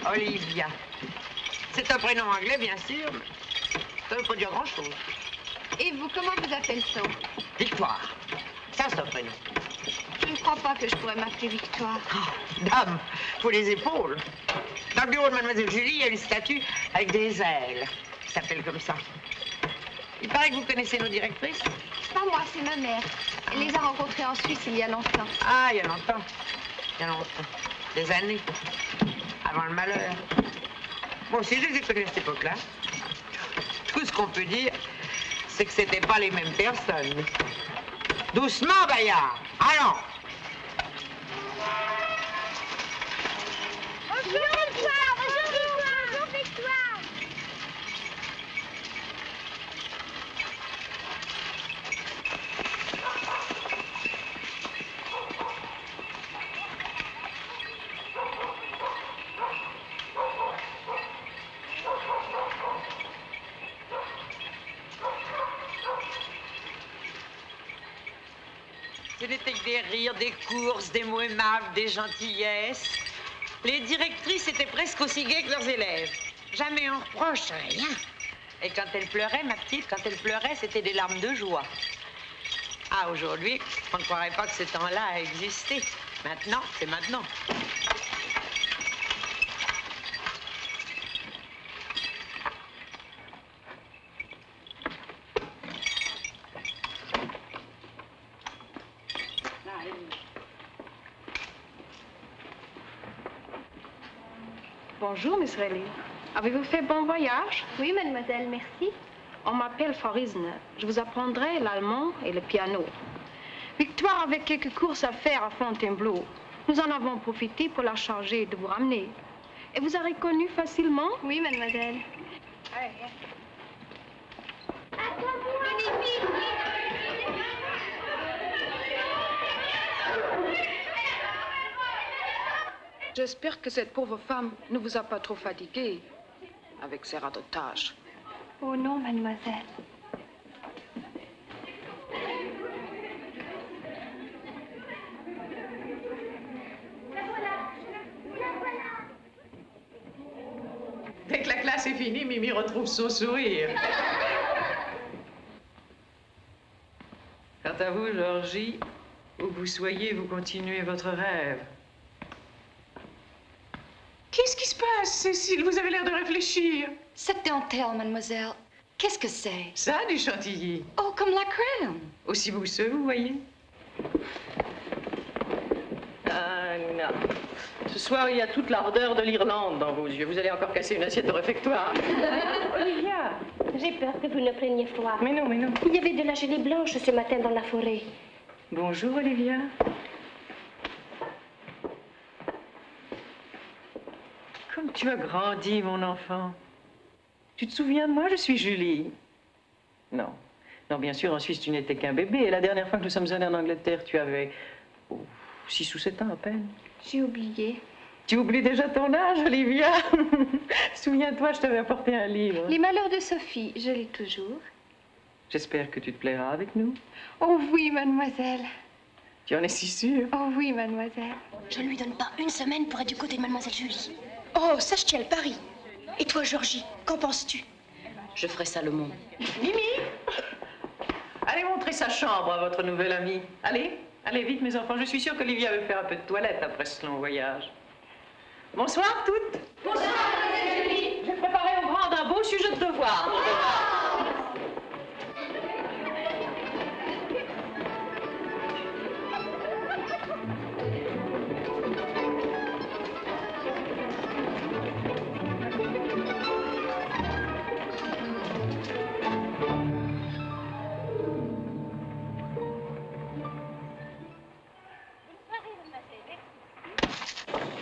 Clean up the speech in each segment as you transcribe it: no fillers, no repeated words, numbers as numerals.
Olivia. C'est un prénom anglais, bien sûr, mais ça ne veut pas dire grand-chose. Et vous, comment vous appelle-t-on? Victoire. Ça, c'est un prénom. Je ne crois pas que je pourrais m'appeler Victoire. Oh, dame, faut les épaules. Dans le bureau de Mademoiselle Julie, il y a une statue avec des ailes qui s'appelle comme ça. Il paraît que vous connaissez nos directrices. Pas moi, c'est ma mère. Elle les a rencontrées en Suisse il y a longtemps. Ah, il y a longtemps. Il y a longtemps. Des années. Avant le malheur. Moi aussi, je les ai connues à cette époque-là. Tout ce qu'on peut dire, c'est que c'était pas les mêmes personnes. Doucement, Bayard. Allons. Bonjour, Victoire. Bonjour, Victoire. Bonjour, Victoire. Ce n'était que des rires, des courses, des mots aimables, des gentillesses. Les directrices étaient presque aussi gaies que leurs élèves. Jamais on reproche, rien. Et quand elles pleuraient, ma petite, quand elles pleuraient, c'était des larmes de joie. Ah, aujourd'hui, on ne croirait pas que ce temps-là a existé. Maintenant, c'est maintenant. Bonjour, Miss Reilly. Avez-vous fait bon voyage? Oui, mademoiselle, merci. On m'appelle Farisne. Je vous apprendrai l'allemand et le piano. Victoire avait quelques courses à faire à Fontainebleau. Nous en avons profité pour la charger de vous ramener. Et vous a reconnu facilement? Oui, mademoiselle. J'espère que cette pauvre femme ne vous a pas trop fatigué avec ses radotages. Oh non, mademoiselle. Dès que la classe est finie, Mimi retrouve son sourire. Quant à vous, Georgie, où que vous soyez, vous continuez votre rêve. Qu'est-ce qui se passe, Cécile? Vous avez l'air de réfléchir. Cette dentelle, mademoiselle, qu'est-ce que c'est? Ça, du chantilly. Oh, comme la crème. Aussi mousseux, vous voyez? Ah, non. Ce soir, il y a toute l'ardeur de l'Irlande dans vos yeux. Vous allez encore casser une assiette de réfectoire. Olivia, j'ai peur que vous ne preniez froid. Mais non, mais non. Il y avait de la gelée blanche ce matin dans la forêt. Bonjour, Olivia. Comme tu as grandi, mon enfant. Tu te souviens de moi? Je suis Julie. Non. Non, bien sûr, en Suisse, tu n'étais qu'un bébé. Et la dernière fois que nous sommes allés en Angleterre, tu avais 6 ou 7 ans à peine. J'ai oublié. Tu oublies déjà ton âge, Olivia? Souviens-toi, je t'avais apporté un livre. Les malheurs de Sophie, je lis toujours. J'espère que tu te plairas avec nous. Oh oui, mademoiselle. Tu en es si sûre? Oh oui, mademoiselle. Je ne lui donne pas une semaine pour être du côté de mademoiselle Julie. Oh, ça, je tiens le pari. Et toi, Georgie, qu'en penses-tu? Je ferai ça le monde. Mimi! Allez montrer sa chambre à votre nouvelle amie. Allez, allez vite, mes enfants. Je suis sûre qu'Olivia veut faire un peu de toilette après ce long voyage. Bonsoir, toutes. Bonsoir, mademoiselle Julie. J'ai préparé au grand un beau sujet de devoir.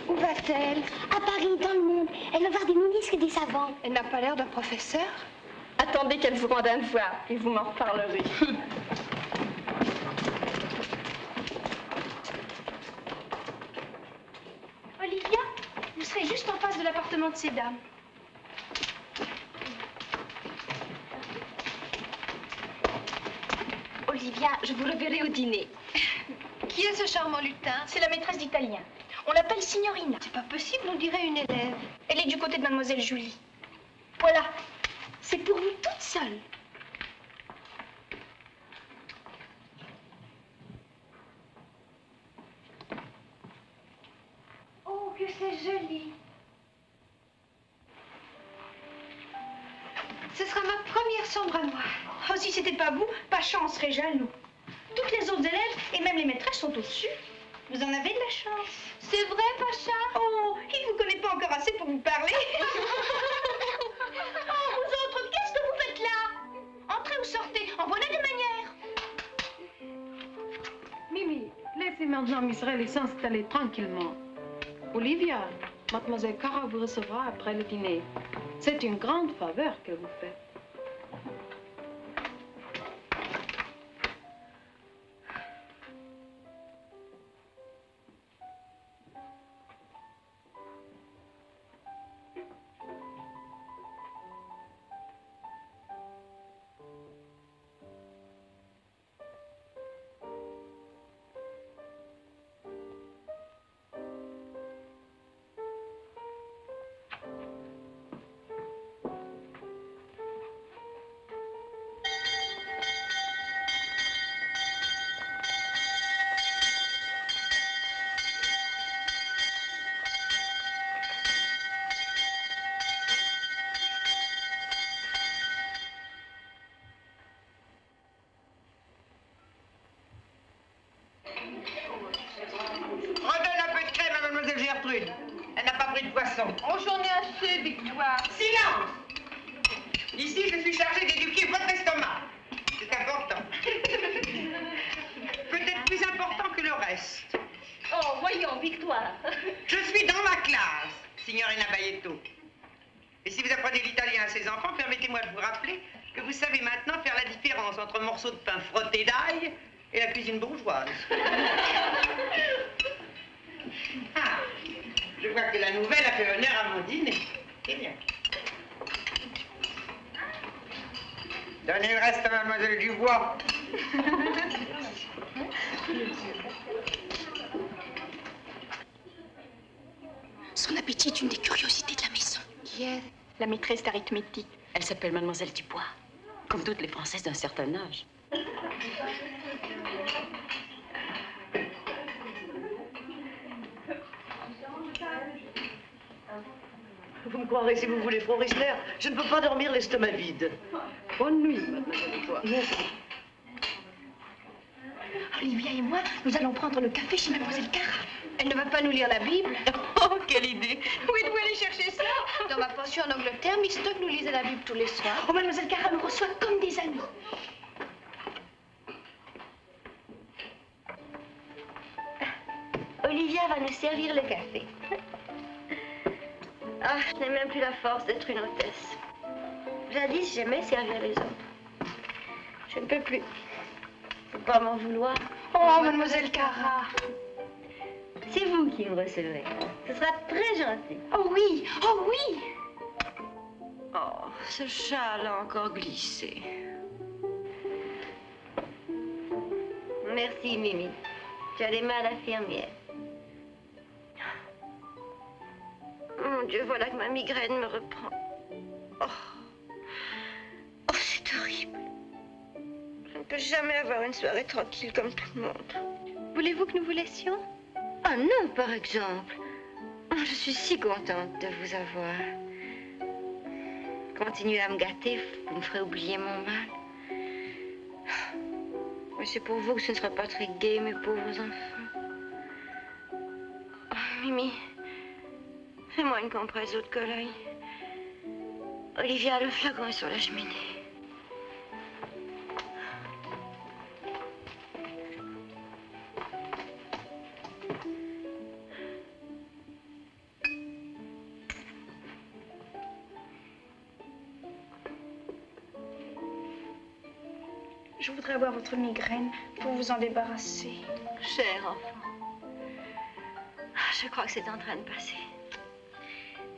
Où va-t-elle? À Paris, dans le monde. Elle va voir des ministres et des savants. Elle n'a pas l'air d'un professeur. Attendez qu'elle vous rende un devoir et vous m'en reparlerez. Olivia, vous serez juste en face de l'appartement de ces dames. Olivia, je vous reverrai au dîner. Qui est ce charmant lutin? C'est la maîtresse d'italien. On l'appelle Signorina. C'est pas possible, on dirait une élève. Elle Elle est du côté de Mademoiselle Julie. Voilà, c'est pour vous toute seule. Oh, que c'est joli. Ce sera ma première chambre à moi. Oh, si c'était pas vous, Pacha en serait jaloux. Toutes les autres élèves et même les maîtresses sont au-dessus. Vous en avez de la chance. C'est vrai, Pacha? Oh, il vous connaît pas encore assez pour vous parler. Oh, vous autres, qu'est-ce que vous faites là? Entrez ou sortez, en voilà des manières. Mimi, laissez maintenant Miserel s'installer tranquillement. Olivia, mademoiselle Cara vous recevra après le dîner. C'est une grande faveur qu'elle vous fait. Redonne un peu de crème à mademoiselle Gertrude. Elle n'a pas pris de poisson. Oh, j'en ai assez, Victoire. Silence! Ici, je suis chargée d'éduquer votre estomac. C'est important. Peut-être plus important que le reste. Oh, voyons, Victoire. Je suis dans ma classe, signorina Bayetto. Et si vous apprenez l'italien à ces enfants, permettez-moi de vous rappeler que vous savez maintenant faire la différence entre un morceau de pain frotté d'ail et la cuisine bourgeoise. Ah, je vois que la nouvelle a fait honneur à mon dîner. C'est bien. Donnez le reste à mademoiselle Dubois. Son appétit est une des curiosités de la maison. Qui est? La maîtresse d'arithmétique. Elle s'appelle Mademoiselle Dubois, comme toutes les Françaises d'un certain âge. Vous me croirez si vous voulez, Frau Riesler, je ne peux pas dormir l'estomac vide. Bonne nuit, mademoiselle Dubois. Merci. Olivia et moi, nous allons prendre le café chez Mademoiselle Cara. Elle ne va pas nous lire la Bible. Oh, quelle idée! Où êtes-vous allée chercher ça? Dans ma pension en Angleterre, Miss Stock nous lisait la Bible tous les soirs. Oh, Mademoiselle Cara nous reçoit comme des amis. Olivia va nous servir le café. Ah, je n'ai même plus la force d'être une hôtesse. Jadis, j'aimais servir les autres. Je ne peux plus. Faut pas m'en vouloir. Oh, Mademoiselle Cara. C'est vous qui me recevrez. Ce sera très gentil. Oh oui, oh oui. Oh, ce châle a encore glissé. Merci, Mimi. Tu as des mains d'infirmière. Mon Dieu, voilà que ma migraine me reprend. Oh, c'est horrible. Je ne peux jamais avoir une soirée tranquille comme tout le monde. Voulez-vous que nous vous laissions? Ah non, par exemple. Oh, je suis si contente de vous avoir. Continuez à me gâter, vous me ferez oublier mon mal. Mais c'est pour vous que ce ne sera pas très gai, mes pauvres enfants. Oh, Mimi, fais-moi une compresse d'eau de Cologne. Olivia, le flacon est sur la cheminée. Je voudrais avoir votre migraine pour vous en débarrasser. Cher enfant, je crois que c'est en train de passer.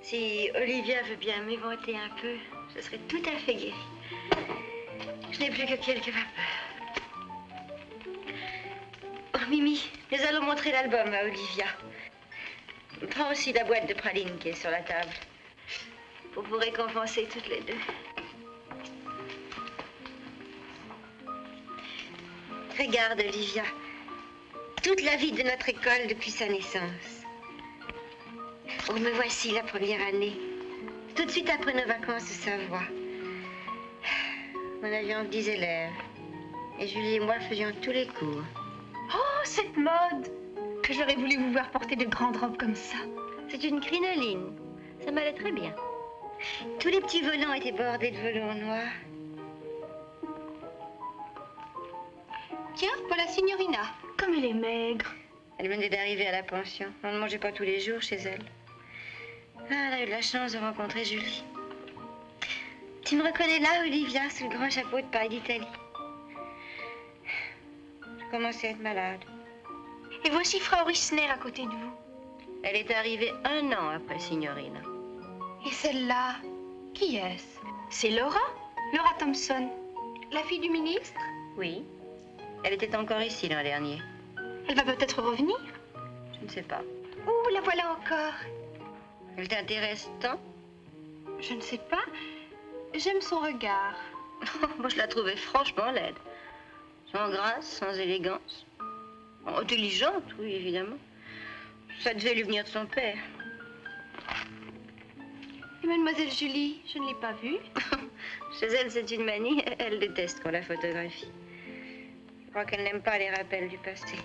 Si Olivia veut bien m'éventer un peu, je serai tout à fait guérie. Je n'ai plus que quelques vapeurs. Oh, Mimi, nous allons montrer l'album à Olivia. Prends aussi la boîte de pralines qui est sur la table. pour vous récompenser toutes les deux. Regarde, Olivia. Toute la vie de notre école depuis sa naissance. Oh, me voici la première année. Tout de suite après nos vacances de Savoie. Nous avions 10 élèves. Et Julie et moi faisions tous les cours. Oh, cette mode! Que j'aurais voulu vous voir porter de grandes robes comme ça. C'est une crinoline. Ça m'allait très bien. Tous les petits volants étaient bordés de velours noir. Tiens, pour la signorina. Comme elle est maigre. Elle venait d'arriver à la pension. On ne mangeait pas tous les jours chez elle. Ah, elle a eu de la chance de rencontrer Julie. Tu me reconnais là, Olivia, sous le grand chapeau de paille d'Italie. Je commençais à être malade. Et voici Frau Rissner à côté de vous. Elle est arrivée 1 an après Signorina. Et celle-là, qui est-ce? C'est Laura? Laura Thompson, la fille du ministre? Oui. Elle était encore ici l'an dernier. Elle va peut-être revenir? Je ne sais pas. Oh, la voilà encore. Elle t'intéresse tant? Je ne sais pas. J'aime son regard. Moi, je la trouvais franchement laide. Sans grâce, sans élégance. Intelligente, oui, évidemment. Ça devait lui venir de son père. Et mademoiselle Julie, je ne l'ai pas vue. Chez elle, c'est une manie. Elle déteste qu'on la photographie. Je crois qu'elle n'aime pas les rappels du passé.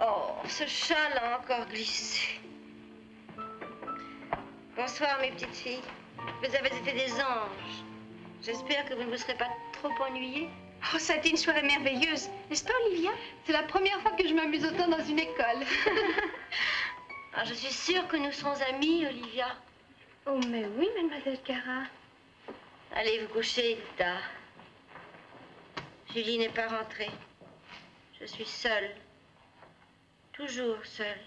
Oh, ce châle a encore glissé. Bonsoir, mes petites filles. Vous avez été des anges. J'espère que vous ne vous serez pas trop ennuyées. Oh, ça a été une soirée merveilleuse. N'est-ce pas, Olivia? C'est la première fois que je m'amuse autant dans une école. Ah, je suis sûre que nous serons amies, Olivia. Oh, mais oui, mademoiselle Cara. Allez vous coucher, il est tard. Julie n'est pas rentrée. Je suis seule. Toujours seule.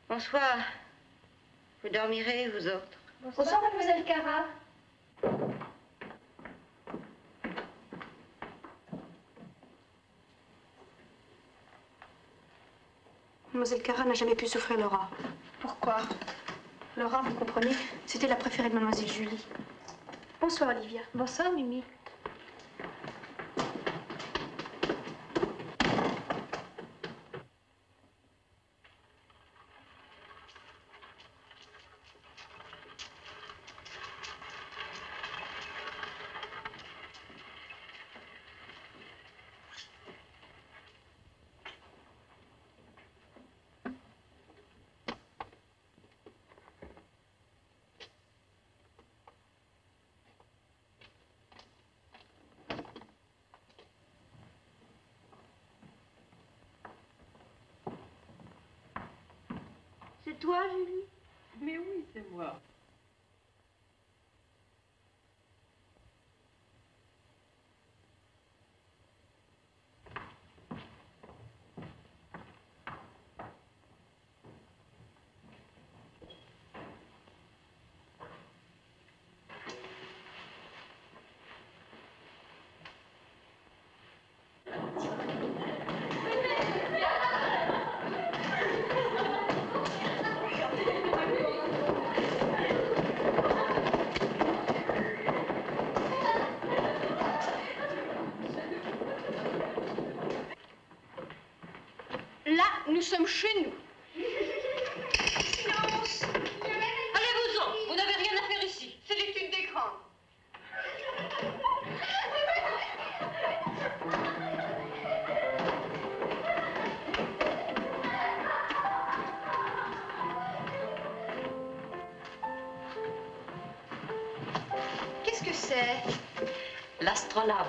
Bonsoir. Vous dormirez, vous autres. Bonsoir, mademoiselle Cara. Mademoiselle Cara n'a jamais pu souffrir Laura. Pourquoi? Laura, vous comprenez, c'était la préférée de mademoiselle Julie. Bonsoir, Olivia. Bonsoir, Mimi. C'est toi, Julie? Mais oui, c'est moi. Là, nous sommes chez nous. Silence! Allez-vous-en! Vous n'avez rien à faire ici. C'est l'étude des grands. Qu'est-ce que c'est? L'astrolabe.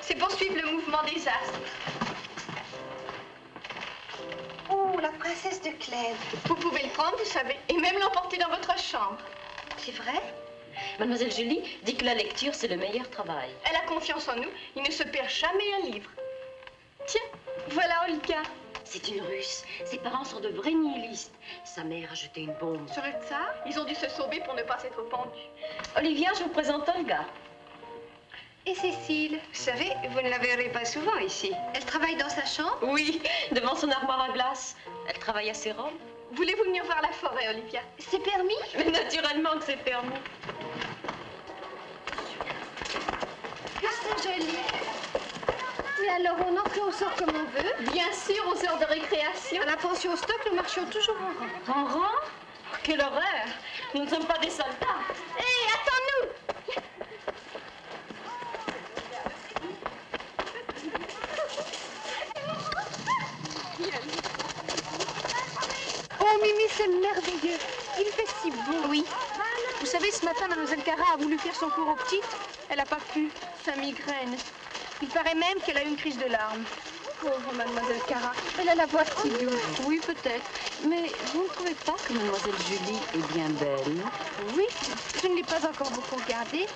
C'est pour suivre le mouvement des astres. Oh, la princesse de Clèves. Vous pouvez le prendre, vous savez, et même l'emporter dans votre chambre. C'est vrai? Mademoiselle Julie dit que la lecture, c'est le meilleur travail. Elle a confiance en nous. Il ne se perd jamais un livre. Tiens, voilà Olga. C'est une Russe. Ses parents sont de vrais nihilistes. Sa mère a jeté une bombe. Sur le tsar, ils ont dû se sauver pour ne pas s'être pendus. Olivia, je vous présente Olga. Et Cécile? Vous savez, vous ne la verrez pas souvent ici. Elle travaille dans sa chambre? Oui, devant son armoire à glace. Elle travaille à ses robes. Voulez-vous venir voir la forêt, Olivia? C'est permis? Mais naturellement que c'est permis. Que c'est joli. Mais alors, on entre et on sort comme on veut? Bien sûr, aux heures de récréation. À la pension stock, nous marchions toujours en rang. En rang? Quelle horreur! Nous ne sommes pas des soldats. Hé, attends-nous! Oh, Mimi, c'est merveilleux. Il fait si beau. Oui. Vous savez, ce matin, mademoiselle Cara a voulu faire son cours aux petites. Elle n'a pas pu. Sa migraine. Il paraît même qu'elle a eu une crise de larmes. Pauvre mademoiselle Cara. Elle a la voix si douce. Oui, peut-être. Mais vous ne trouvez pas que mademoiselle Julie est bien belle? Oui, je ne l'ai pas encore beaucoup regardée.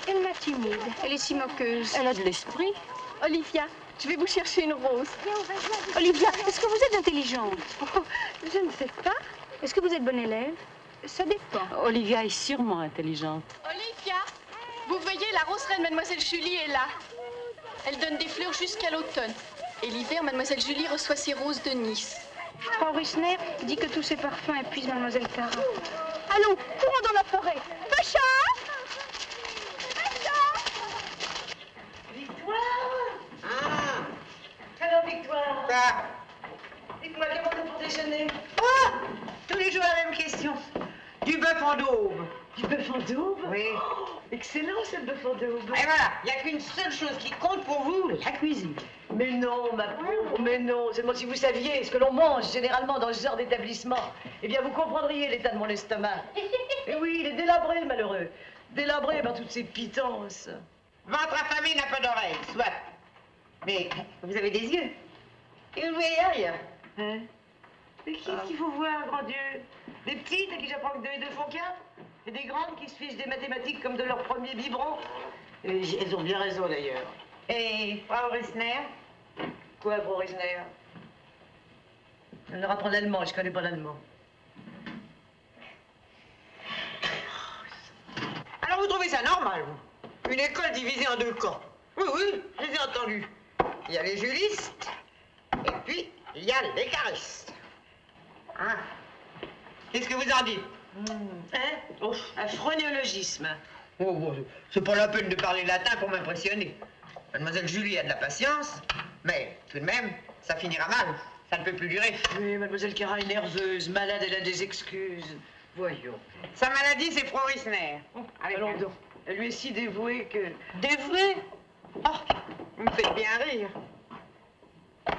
Elle m'a timide. Elle est si moqueuse. Elle a de l'esprit. Olivia, je vais vous chercher une rose. Olivia, est-ce que vous êtes intelligente? Oh, je ne sais pas. Est-ce que vous êtes bonne élève? Ça dépend. Olivia est sûrement intelligente. Olivia, vous voyez, la rose reine mademoiselle Julie est là. Elle donne des fleurs jusqu'à l'automne. Et l'hiver, mademoiselle Julie reçoit ses roses de Nice. Frau Rissner dit que tous ces parfums épuisent mademoiselle Cara. Allons, courons dans la forêt. Pacha! Alors, Victoire, Quoi? dites-moi, comment c'est pour déjeuner? Oh! Tous les jours la même question. Du bœuf en daube. Du bœuf en daube? Oui. Oh, excellent, ce bœuf en daube. Et voilà, il n'y a qu'une seule chose qui compte pour vous, la cuisine. Mais non, ma pauvre, mais non. Seulement si vous saviez ce que l'on mange généralement dans ce genre d'établissement, eh bien, vous comprendriez l'état de mon estomac. Et oui, il est délabré, malheureux. Délabré par toutes ces pitances. Ventre affamé n'a pas d'oreille, soit. Mais vous avez des yeux. Et vous ne voyez rien. Hein? Mais qu'est-ce qu'il faut voir, grand Dieu? Des petites à qui j'apprends que 2 et 2 font 4? Et des grandes qui se fichent des mathématiques comme de leur premier biberon? Et elles ont bien raison, d'ailleurs. Et Frau Rissner? Quoi, Frau Rissner? Elle leur apprend l'allemand, je connais pas l'allemand. Alors vous trouvez ça normal, vous? Une école divisée en 2 camps? Oui, oui, je les ai entendus. Il y a les julistes, et puis il y a les caristes. Hein? Qu'est-ce que vous en dites? Hein? Oh, un phronéologisme. Oh, bon, c'est pas la peine de parler latin pour m'impressionner. Mademoiselle Julie a de la patience, mais tout de même, ça finira mal. Ça ne peut plus durer. Oui, mademoiselle Cara est nerveuse, malade, elle a des excuses. Voyons. Sa maladie, c'est Frau Rissner. Allons donc. Elle lui est si dévouée que... Dévouée? Oh, vous me faites bien rire.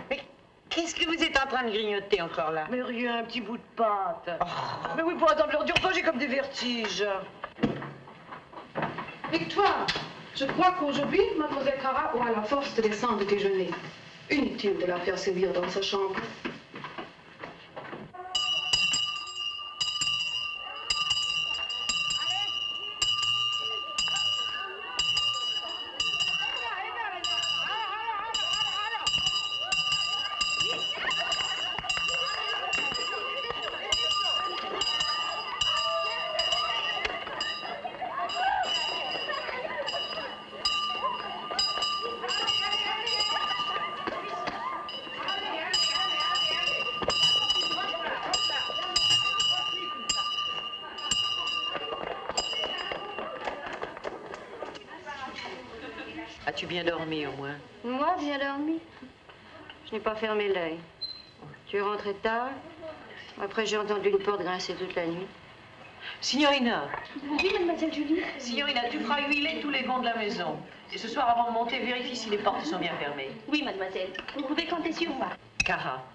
Mais qu'est-ce que vous êtes en train de grignoter encore là? Mais rien, un petit bout de pâte. Oh. Mais oui, pour attendre l'heure du repas, j'ai comme des vertiges. Victoire, je crois qu'aujourd'hui, mademoiselle Cara aura la force de descendre déjeuner. Inutile de la faire servir dans sa chambre. As-tu bien dormi, au moins? Moi, bien dormi. Je n'ai pas fermé l'œil. Tu es rentré tard. Après, j'ai entendu une porte grincer toute la nuit. Signorina. Oui, mademoiselle Julie. Signorina, tu feras huiler tous les gonds de la maison. Et ce soir, avant de monter, vérifie si les portes sont bien fermées. Oui, mademoiselle. Vous pouvez compter sur moi. Cara.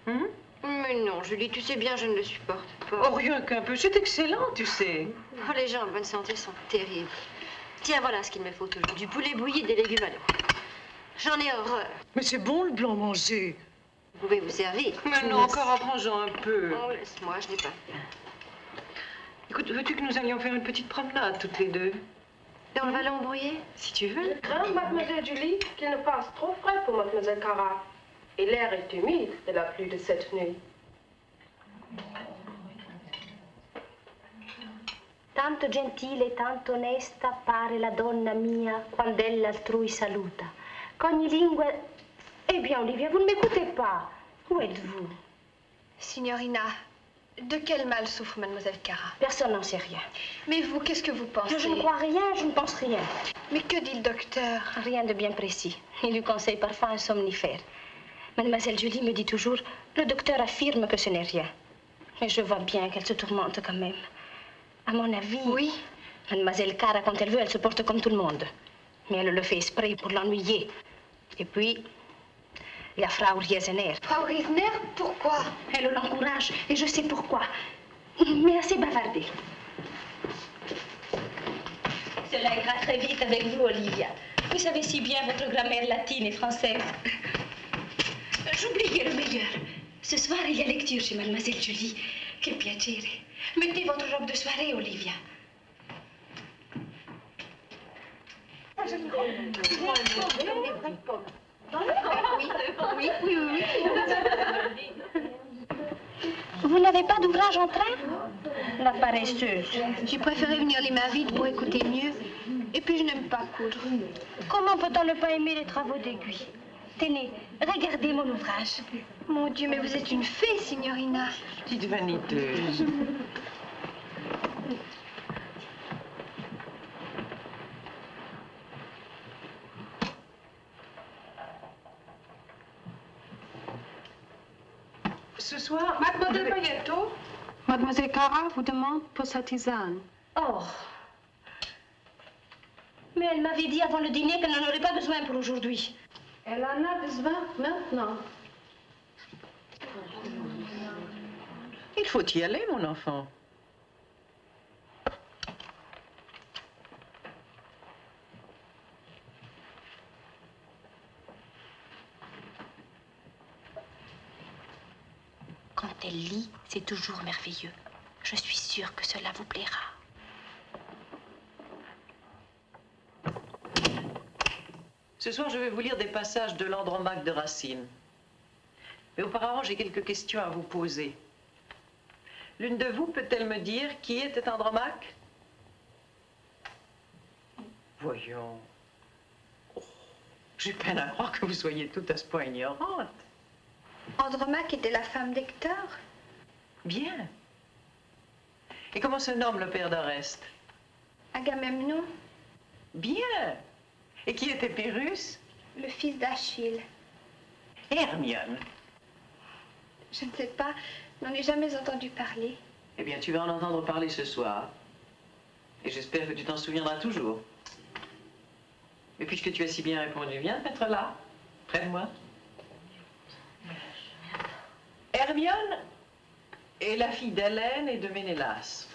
Mais non, Julie, tu sais bien, je ne le supporte pas. Oh, rien qu'un peu. C'est excellent, tu sais. Oh, les gens en bonne santé sont terribles. Tiens, voilà ce qu'il me faut toujours. Du poulet bouilli, des légumes à l'eau. J'en ai horreur. Mais c'est bon, le blanc mangé. Vous pouvez vous servir. Mais non, encore apprends-en un peu. Oh, laisse-moi, je n'ai pas faim. Écoute, veux-tu que nous allions faire une petite promenade, toutes les deux? Dans le vallon brouillé? Si tu veux. Je crains, mademoiselle Julie, qu'il ne fasse trop frais pour mademoiselle Cara. Et l'air est humide de la pluie de cette nuit. Tanto gentile e tanto onesta pare la donna mia quando elle altrui saluta. Qu'ogni lingua... Eh bien, Olivia, vous ne m'écoutez pas. Où êtes-vous? Signorina, de quel mal souffre mademoiselle Cara? Personne n'en sait rien. Mais vous, qu'est-ce que vous pensez? Je ne crois rien, je ne pense rien. Mais que dit le docteur? Rien de bien précis. Il lui conseille parfois un somnifère. Mademoiselle Julie me dit toujours, le docteur affirme que ce n'est rien. Mais je vois bien qu'elle se tourmente quand même. À mon avis... Oui? Mademoiselle Cara, quand elle veut, elle se porte comme tout le monde. Mais elle le fait exprès pour l'ennuyer. Et puis, il y a Frau Riesener. Frau Riesener, pourquoi? Elle l'encourage, et je sais pourquoi. Mais assez bavardé. Cela ira très vite avec vous, Olivia. Vous savez si bien votre grammaire latine et française. J'oubliais le meilleur. Ce soir, il y a lecture chez Mademoiselle Julie. Quel piacere. Mettez votre robe de soirée, Olivia. Oui. Vous n'avez pas d'ouvrage en train? La paresseuse. J'ai préféré venir les mains vides pour écouter mieux. Et puis je n'aime pas coudre. Comment peut-on ne pas aimer les travaux d'aiguille? Tenez, regardez mon ouvrage. Mon Dieu, mais vous êtes une fée, signorina. Petite vaniteuse. Ce soir... Mademoiselle Paglietto? Mademoiselle Cara vous demande pour sa tisane. Oh. Mais elle m'avait dit avant le dîner qu'elle n'en aurait pas besoin pour aujourd'hui. Elle en a besoin maintenant. Il faut y aller, mon enfant. Quand elle lit, c'est toujours merveilleux. Je suis sûre que cela vous plaira. Ce soir, je vais vous lire des passages de l'Andromaque de Racine. Mais auparavant, j'ai quelques questions à vous poser. L'une de vous peut-elle me dire qui était Andromaque? Voyons. Oh, j'ai peine à croire que vous soyez tout à ce point ignorante. Andromaque était la femme d'Hector? Bien. Et comment se nomme le père d'Oreste? Agamemnon, Bien. Et qui était Pyrrhus? le fils d'Achille. Et Hermione? Je ne sais pas, je n'en ai jamais entendu parler. Eh bien, tu vas en entendre parler ce soir. Et j'espère que tu t'en souviendras toujours. Et puisque tu as si bien répondu, viens te mettre là, près de moi. Hermione est la fille d'Hélène et de Ménélas.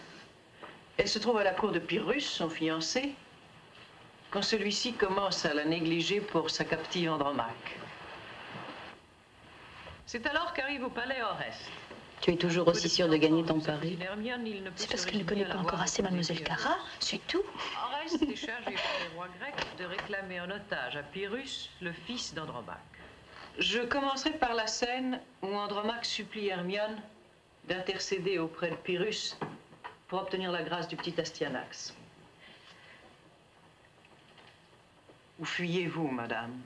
Elle se trouve à la cour de Pyrrhus, son fiancé, quand celui-ci commence à la négliger pour sa captive Andromaque. C'est alors qu'arrive au palais Oreste. Tu es toujours aussi sûre de gagner ton pari? C'est parce qu'elle ne connaît pas encore assez mademoiselle Cara, c'est tout. Oreste est chargé par les rois grecs de réclamer en otage à Pyrrhus, le fils d'Andromaque. Je commencerai par la scène où Andromaque supplie Hermione d'intercéder auprès de Pyrrhus pour obtenir la grâce du petit Astyanax. Où fuyez-vous, madame?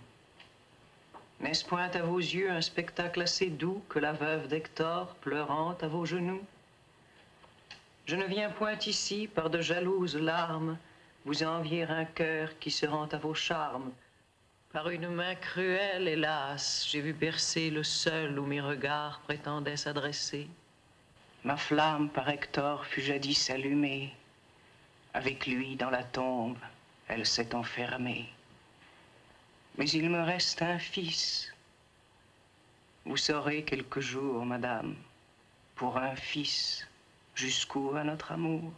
N'est-ce point à vos yeux un spectacle assez doux que la veuve d'Hector pleurant à vos genoux? Je ne viens point ici par de jalouses larmes vous envier un cœur qui se rend à vos charmes. Par une main cruelle, hélas, j'ai vu percer le seul où mes regards prétendaient s'adresser. Ma flamme par Hector fut jadis allumée. Avec lui dans la tombe, elle s'est enfermée. Mais il me reste un fils. Vous saurez quelque jour, madame, pour un fils, jusqu'où va notre amour.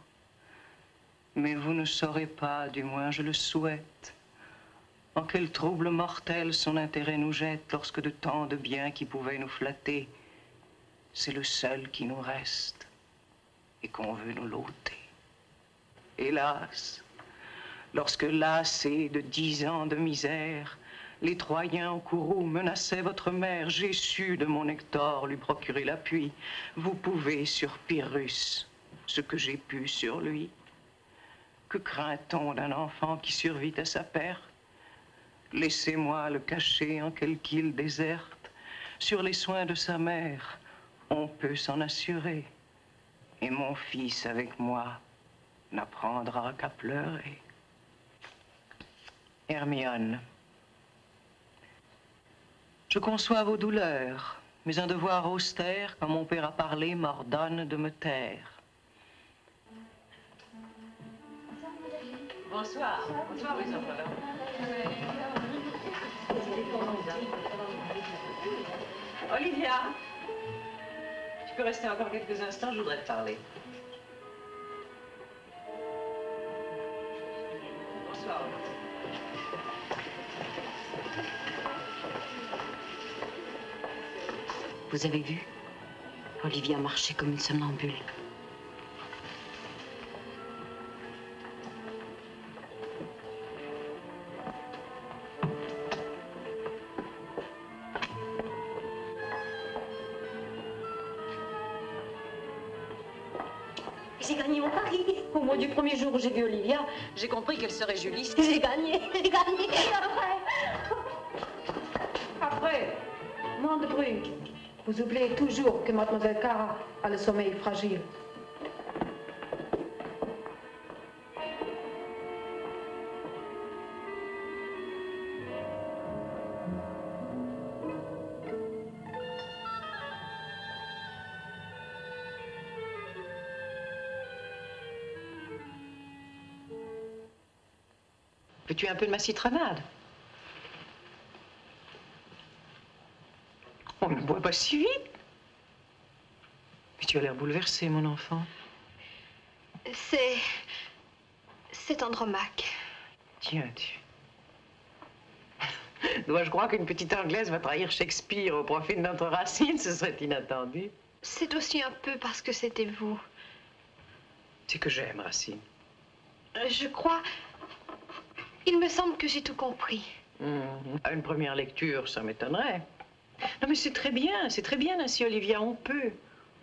Mais vous ne saurez pas, du moins je le souhaite, en quel trouble mortel son intérêt nous jette lorsque de tant de biens qui pouvaient nous flatter, c'est le seul qui nous reste et qu'on veut nous l'ôter. Hélas, lorsque lassés de 10 ans de misère, les Troyens en courroux menaçaient votre mère, j'ai su de mon Hector lui procurer l'appui. Vous pouvez sur Pyrrhus ce que j'ai pu sur lui. Que craint-on d'un enfant qui survit à sa perte? Laissez-moi le cacher en quelque île déserte, sur les soins de sa mère. on peut s'en assurer. Et mon fils avec moi n'apprendra qu'à pleurer. Hermione, je conçois vos douleurs, mais un devoir austère, quand mon père a parlé, m'ordonne de me taire. Bonsoir. Bonsoir, mes enfants. Olivia, tu peux rester encore quelques instants, je voudrais te parler. Bonsoir. Vous avez vu? Olivia marchait comme une somnambule. J'ai gagné mon pari. Au moins du premier jour où j'ai vu Olivia, j'ai compris qu'elle serait Julie. J'ai gagné. Après, moins de bruit. Vous oubliez toujours que Mademoiselle Cara a le sommeil fragile. Veux-tu un peu de ma citronade? On ne boit pas si vite. Mais tu as l'air bouleversée, mon enfant. C'est Andromaque. Tiens, dois-je croire qu'une petite Anglaise va trahir Shakespeare au profit de notre Racine? Ce serait inattendu. C'est aussi un peu parce que c'était vous. C'est que j'aime Racine. Je crois... Il me semble que j'ai tout compris. À une première lecture, ça m'étonnerait. Non, mais c'est très bien ainsi, Olivia, on peut.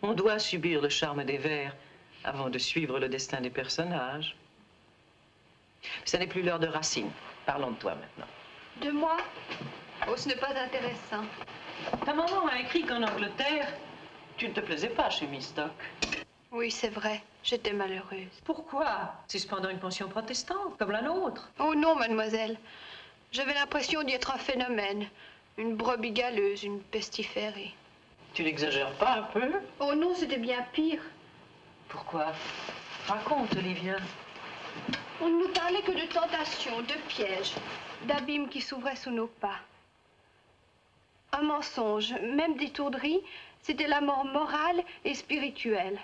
On doit subir le charme des vers avant de suivre le destin des personnages. Ce n'est plus l'heure de Racine. Parlons de toi maintenant. De moi? Oh, ce n'est pas intéressant. Ta maman a écrit qu'en Angleterre, tu ne te plaisais pas chez Miss Stock. Oui, c'est vrai. J'étais malheureuse. Pourquoi? C'est cependant une pension protestante, comme la nôtre. Oh non, mademoiselle. J'avais l'impression d'y être un phénomène. Une brebis galeuse, une pestiférée. Tu n'exagères pas un peu? Oh non, c'était bien pire. Pourquoi? Raconte, Olivia. On ne nous parlait que de tentations, de pièges, d'abîmes qui s'ouvraient sous nos pas. Un mensonge, même d'étourderie, c'était la mort morale et spirituelle.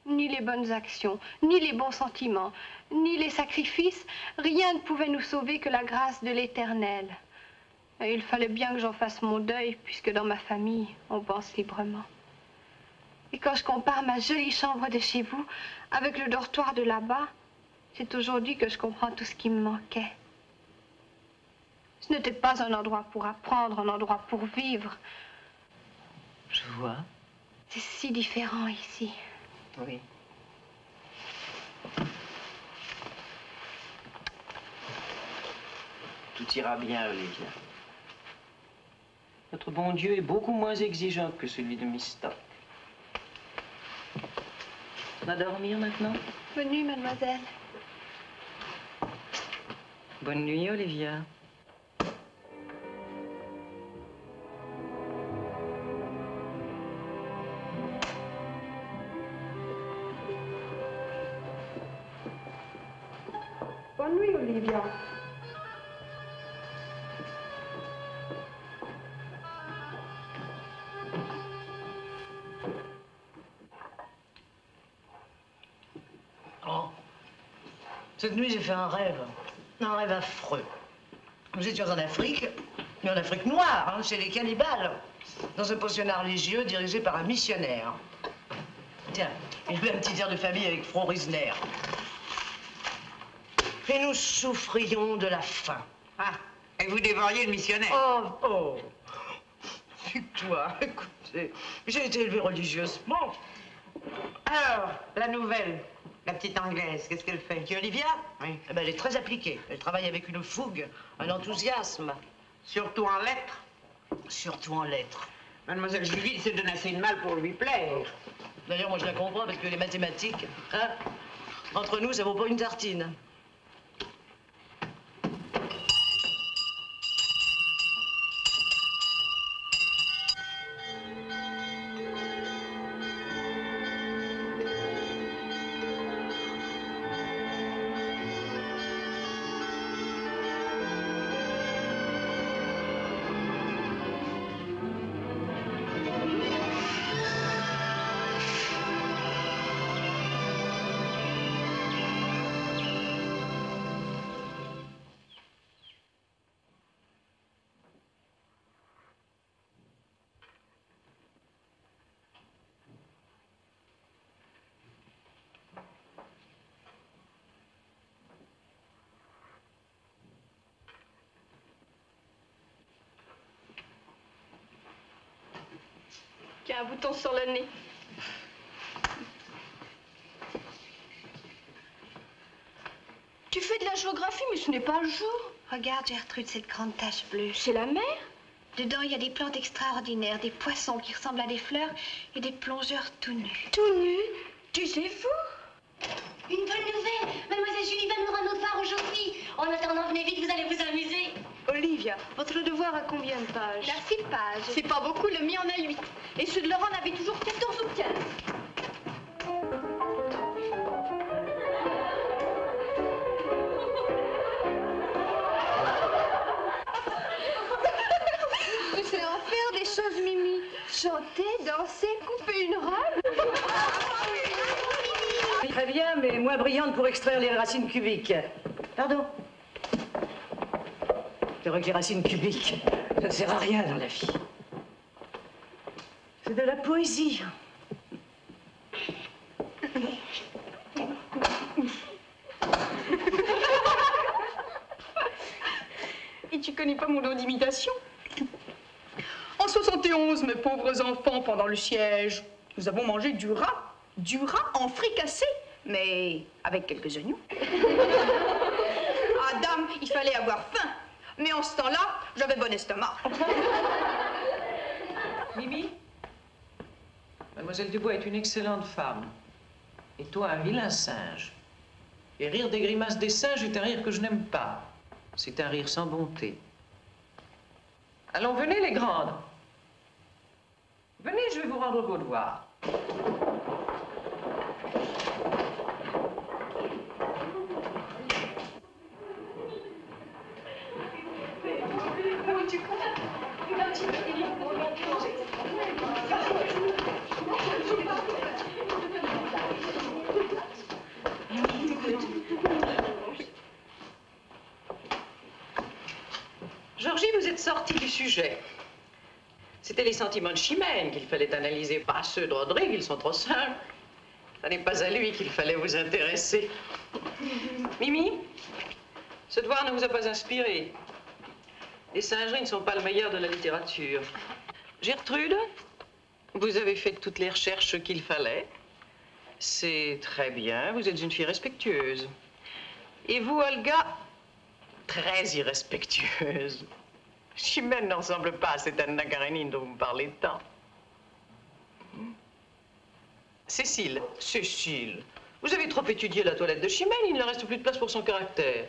Ni les bonnes actions, ni les bons sentiments, ni les sacrifices, rien ne pouvait nous sauver que la grâce de l'Éternel. Et il fallait bien que j'en fasse mon deuil, puisque dans ma famille, on pense librement. Et quand je compare ma jolie chambre de chez vous avec le dortoir de là-bas, c'est aujourd'hui que je comprends tout ce qui me manquait. Ce n'était pas un endroit pour apprendre, un endroit pour vivre. Je vois. C'est si différent ici. Oui. Tout ira bien, Olivia. Notre bon Dieu est beaucoup moins exigeant que celui de Miss Stock. On va dormir maintenant? Bonne nuit, mademoiselle. Bonne nuit, Olivia. Bonne nuit, Olivia. Oh. Cette nuit, j'ai fait un rêve affreux. Nous étions en Afrique, mais en Afrique noire, hein, chez les cannibales, dans un pensionnat religieux dirigé par un missionnaire. Tiens, il jouait un petit air de famille avec Frau Risner. Et nous souffrions de la faim. Ah, et vous dévoriez le missionnaire. Oh. Toi, écoutez, j'ai été élevée religieusement. Alors, la nouvelle, la petite Anglaise, qu'est-ce qu'elle fait? Qui, Olivia? Oui. Eh ben, elle est très appliquée. Elle travaille avec une fougue, un enthousiasme. Surtout en lettres. Surtout en lettres. Mademoiselle Julie s'est donné assez de mal pour lui plaire. D'ailleurs, moi je la comprends parce que les mathématiques, hein, entre nous, ça vaut pas une tartine. Il y a un bouton sur le nez. Tu fais de la géographie, mais ce n'est pas le jour. Regarde, Gertrude, cette grande tache bleue. C'est la mer. Dedans, il y a des plantes extraordinaires, des poissons qui ressemblent à des fleurs et des plongeurs tout nus. Tout nu? Tu sais fou? Une bonne nouvelle. Mademoiselle Julie va nous rendre notre phare aujourd'hui. En attendant, venez vite, vous allez vous amuser. Olivia, votre devoir a combien de pages? Il a 6 pages. C'est pas beaucoup, le mien en a 8. Et ceux de Laurent en avaient toujours 14 ou 15. Tu sais en faire des choses, Mimi. Chanter, danser, couper une robe. Très bien, mais moins brillante pour extraire les racines cubiques. Pardon. C'est vrai que les racines cubiques, ça ne sert à rien dans la vie. C'est de la poésie. Et tu connais pas mon don d'imitation? En 71, mes pauvres enfants, pendant le siège, nous avons mangé du rat en fricassé, mais avec quelques oignons. Ah, dame, il fallait avoir faim. Mais en ce temps-là, j'avais bon estomac. Mimi, Mademoiselle Dubois est une excellente femme. Et toi, un vilain singe. Et rire des grimaces des singes est un rire que je n'aime pas. C'est un rire sans bonté. Allons, venez les grandes. Venez, je vais vous rendre vos devoirs. Georgie, vous êtes sortie du sujet. C'était les sentiments de Chimène qu'il fallait analyser, pas ceux de Rodrigue, ils sont trop simples. Ce n'est pas à lui qu'il fallait vous intéresser. Mimi, ce devoir ne vous a pas inspiré. Les singeries ne sont pas le meilleur de la littérature. Gertrude, vous avez fait toutes les recherches qu'il fallait. C'est très bien, vous êtes une fille respectueuse. Et vous, Olga, très irrespectueuse. Chimène ne ressemble pas à cette Anna Karénine dont vous me parlez tant. Cécile, vous avez trop étudié la toilette de Chimène, il ne reste plus de place pour son caractère.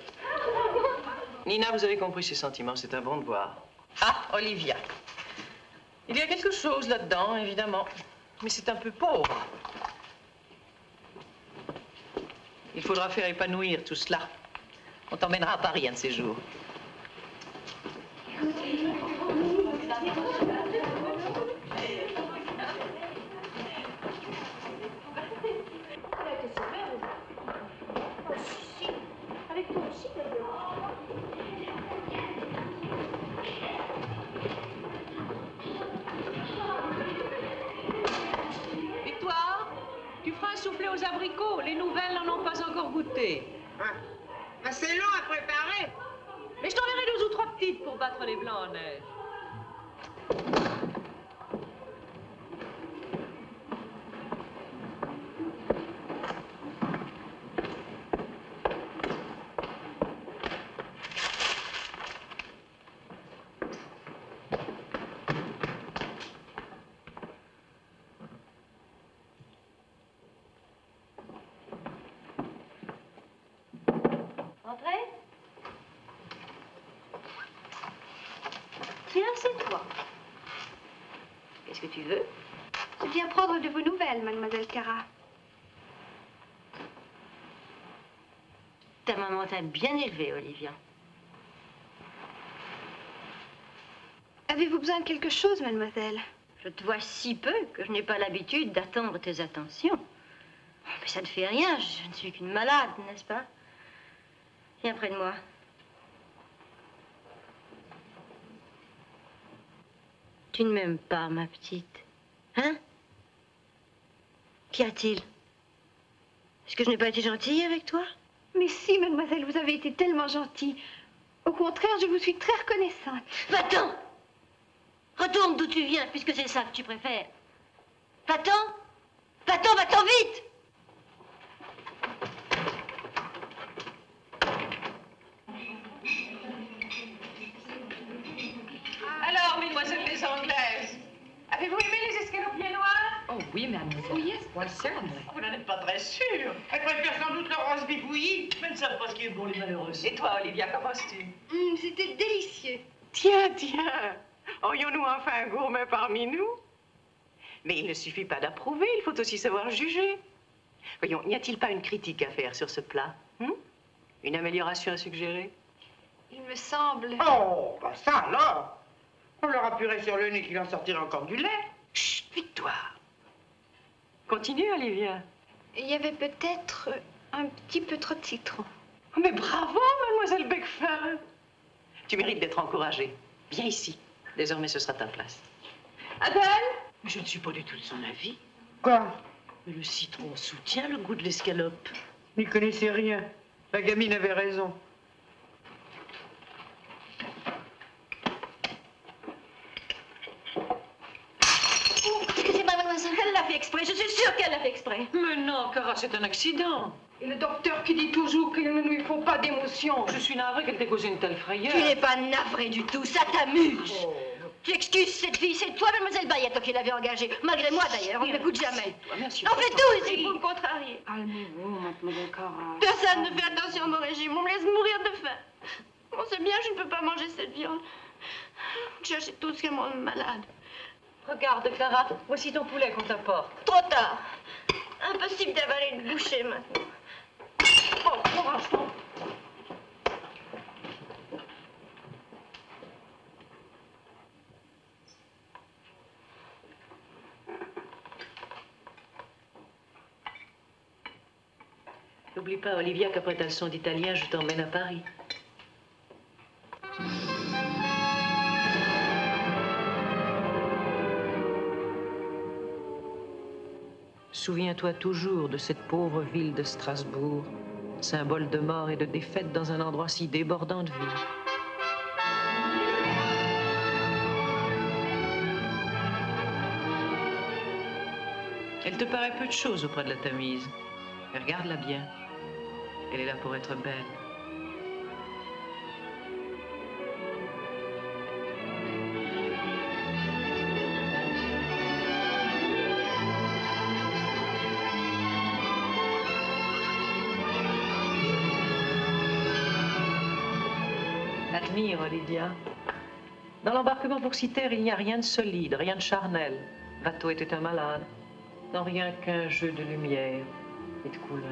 Nina, vous avez compris ses sentiments, c'est un bon devoir. Ah, Olivia. Il y a quelque chose là-dedans, évidemment, mais c'est un peu pauvre. Il faudra faire épanouir tout cela. On t'emmènera à Paris un de ces jours. Victoire, tu feras un soufflé aux abricots. Les nouvelles n'en ont pas encore goûté. Ah, c'est long à préparer. Mais je t'enverrai 2 ou 3 petites pour battre les blancs en neige. Qu'est-ce que tu veux? Je viens prendre de vos nouvelles, mademoiselle Cara. Ta maman t'a bien élevée, Olivia. Avez-vous besoin de quelque chose, mademoiselle? Je te vois si peu que je n'ai pas l'habitude d'attendre tes attentions. Mais ça ne fait rien, je ne suis qu'une malade, n'est-ce pas? Viens près de moi. Tu ne m'aimes pas, ma petite. Hein? Qu'y a-t-il? Est-ce que je n'ai pas été gentille avec toi? Mais si, mademoiselle, vous avez été tellement gentille. Au contraire, je vous suis très reconnaissante. Va-t'en! Retourne d'où tu viens, puisque c'est ça que tu préfères. Va-t'en! Va-t'en, va-t'en vite! Alors, mesdemoiselles les Anglaises, avez-vous aimé les escalopes bien noirs? Oh oui, mademoiselle. Oh, yes. Why, certainly. Vous n'en êtes pas très sûre. Elles préfèrent sans doute le rose bifouillis. Mais ne savent pas ce qui est bon, les malheureux. Et toi, Olivia, qu'en penses-tu? C'était délicieux. Tiens, tiens, aurions-nous enfin un gourmet parmi nous? Mais il ne suffit pas d'approuver, il faut aussi savoir juger. Voyons, n'y a-t-il pas une critique à faire sur ce plat? Une amélioration à suggérer? Il me semble... Oh, bah ça alors! On leur appuierait sur le nez qu'il en sortirait encore du lait. Chut, Victoire! Continue, Olivia. Il y avait peut-être un petit peu trop de citron. Oh, mais bravo, mademoiselle Beckfin! Tu mérites d'être encouragée. Viens ici. Désormais, ce sera ta place. Adèle? Mais je ne suis pas du tout de son avis. Quoi? Mais le citron soutient le goût de l'escalope. N'y connaissez rien. La gamine avait raison. Excusez-moi, mademoiselle. Elle l'a fait exprès, je suis sûre qu'elle l'a fait exprès. Mais non, Cara, c'est un accident. Et le docteur qui dit toujours qu'il ne lui faut pas d'émotion. Je suis navrée qu'elle t'ait causé une telle frayeur. Tu n'es pas navrée du tout, ça t'amuse. Tu excuses cette fille, c'est toi, mademoiselle Bayetto, qui l'avait engagée. Malgré moi, d'ailleurs, on ne m'écoute jamais. Merci. On fait tout ici pour me contrarier. Calmez-vous, mademoiselle Cara. Personne ne fait attention à mon régime. On me laisse mourir de faim. On sait bien, je ne peux pas manger cette viande. J'achète tout ce qui me rend malade. Regarde, Clara, voici ton poulet qu'on t'apporte. Trop tard. Impossible d'avaler une bouchée maintenant. Oh, courage, non. N'oublie pas, Olivia, qu'après ta leçon d'italien, je t'emmène à Paris. Souviens-toi toujours de cette pauvre ville de Strasbourg, symbole de mort et de défaite dans un endroit si débordant de vie. Elle te paraît peu de choses auprès de la Tamise, mais regarde-la bien. Elle est là pour être belle. Admire, Olivia. Dans l'embarquement pour Citerre, il n'y a rien de solide, rien de charnel. Watteau était un malade. Dans rien qu'un jeu de lumière et de couleurs.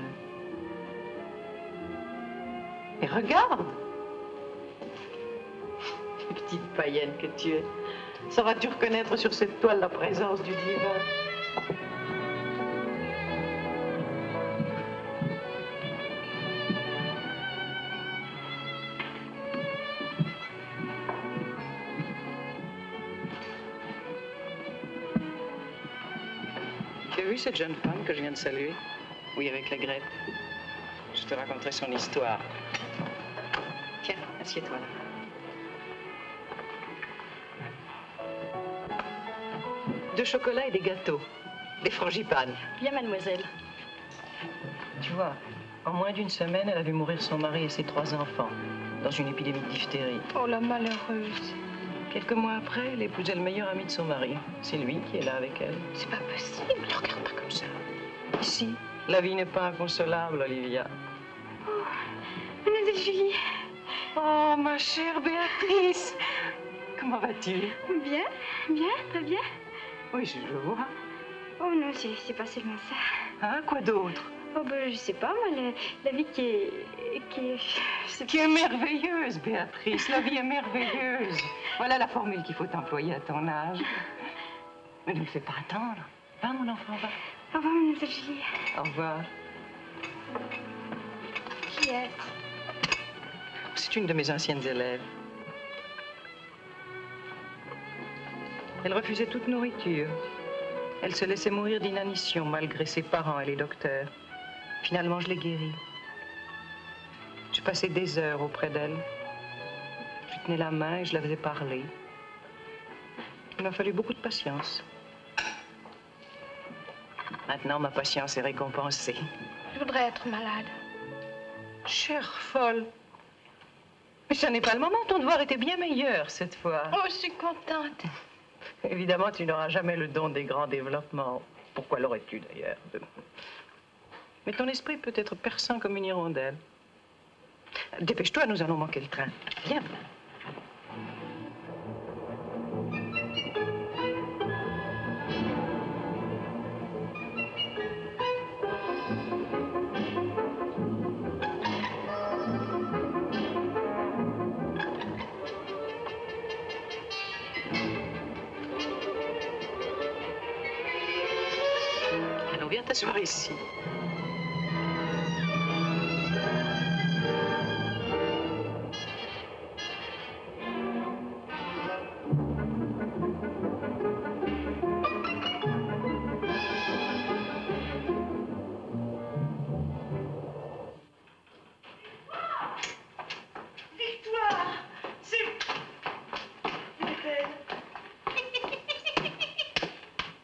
Et regarde! Petite païenne que tu es. Sauras-tu reconnaître sur cette toile la présence du divin? Tu as vu cette jeune femme que je viens de saluer? Oui, avec la Grète. Je te raconterai son histoire. Tiens, assieds-toi là. Deux chocolats et des gâteaux. Des frangipanes. Bien, mademoiselle. Tu vois, en moins d'une semaine, elle a vu mourir son mari et ses 3 enfants dans une épidémie de diphtérie. Oh, la malheureuse. Quelques mois après, elle épousait le meilleur ami de son mari. C'est lui qui est là avec elle. C'est pas possible. Ne regarde pas comme ça. Ici, la vie n'est pas inconsolable, Olivia. Mademoiselle Julie. Oh, ma chère Béatrice. Comment vas-tu? Bien, bien, très bien. Oui, je vois. Oh non, c'est pas seulement ça. Hein, quoi d'autre? Oh ben, je sais pas, moi, la vie qui est... Qui est merveilleuse, Béatrice. La vie est merveilleuse. Voilà la formule qu'il faut employer à ton âge. Mais ne me fais pas attendre. Va, mon enfant, va. Au revoir, mademoiselle Julie. Au revoir. Qui est? C'est une de mes anciennes élèves. Elle refusait toute nourriture. Elle se laissait mourir d'inanition malgré ses parents et les docteurs. Finalement, je l'ai guérie. J'ai passé des heures auprès d'elle. Je lui tenais la main et je la faisais parler. Il m'a fallu beaucoup de patience. Maintenant, ma patience est récompensée. Je voudrais être malade. Chère folle. Mais ça n'est pas le moment. Ton devoir était bien meilleur cette fois. Oh, je suis contente. Évidemment, tu n'auras jamais le don des grands développements. Pourquoi l'aurais-tu d'ailleurs? Mais ton esprit peut être perçant comme une hirondelle. Dépêche-toi, nous allons manquer le train. Viens. Allons, viens t'asseoir ici.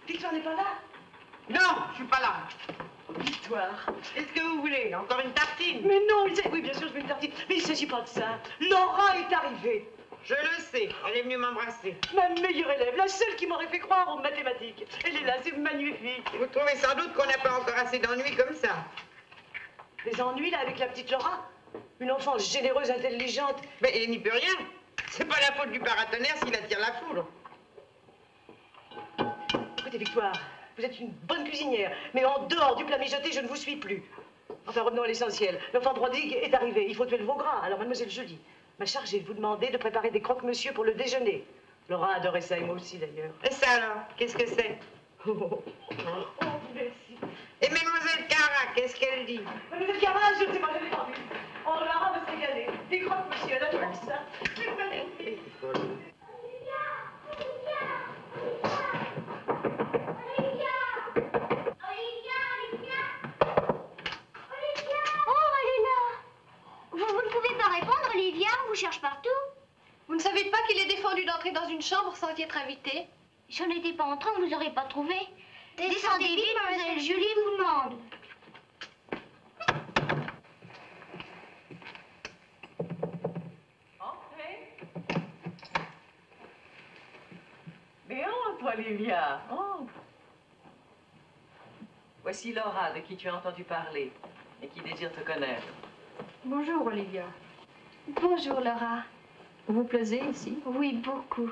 Victoire n'est pas là? Non, je suis pas là. Victoire. Qu'est-ce que vous voulez? Encore une tartine? Mais non, oui, bien sûr, je veux une tartine. Mais il ne s'agit pas de ça. Laura est arrivée. Je le sais, elle est venue m'embrasser. Ma meilleure élève, la seule qui m'aurait fait croire en mathématiques. Elle est là, c'est magnifique. Vous trouvez sans doute qu'on n'a pas encore assez d'ennuis comme ça? Des ennuis, là, avec la petite Laura? Une enfant généreuse, intelligente. Mais elle n'y peut rien. C'est pas la faute du paratonnerre s'il attire la foudre. Écoutez, Victoire, vous êtes une bonne cuisinière, mais en dehors du plat mijoté, je ne vous suis plus. Enfin, revenons à l'essentiel. L'enfant de Rodrigue est arrivé. Il faut tuer le veau gras. Alors, mademoiselle Julie m'a chargé de vous demander de préparer des croque-monsieur pour le déjeuner. Laura adorait ça, et moi aussi, d'ailleurs. Et ça, alors? Qu'est-ce que c'est? Oh, merci. Et mademoiselle Cara, qu'est-ce qu'elle dit? Mademoiselle Cara, je ne sais pas, je l'ai pas vue. Oh, Laura va se régaler. Des croque-monsieur, elle adore ça. Vous ne pouvez pas répondre, Olivia, on vous cherche partout. Vous ne savez pas qu'il est défendu d'entrer dans une chambre sans y être invité? Si on n'était pas entré, on ne vous aurait pas trouvé. Descendez vite, mademoiselle Julie vous demande. Entrez. Mais entre, Olivia. Entre. Voici Laura, de qui tu as entendu parler et qui désire te connaître. Bonjour, Olivia. Bonjour, Laura. Vous vous plaisez ici? Oui, beaucoup.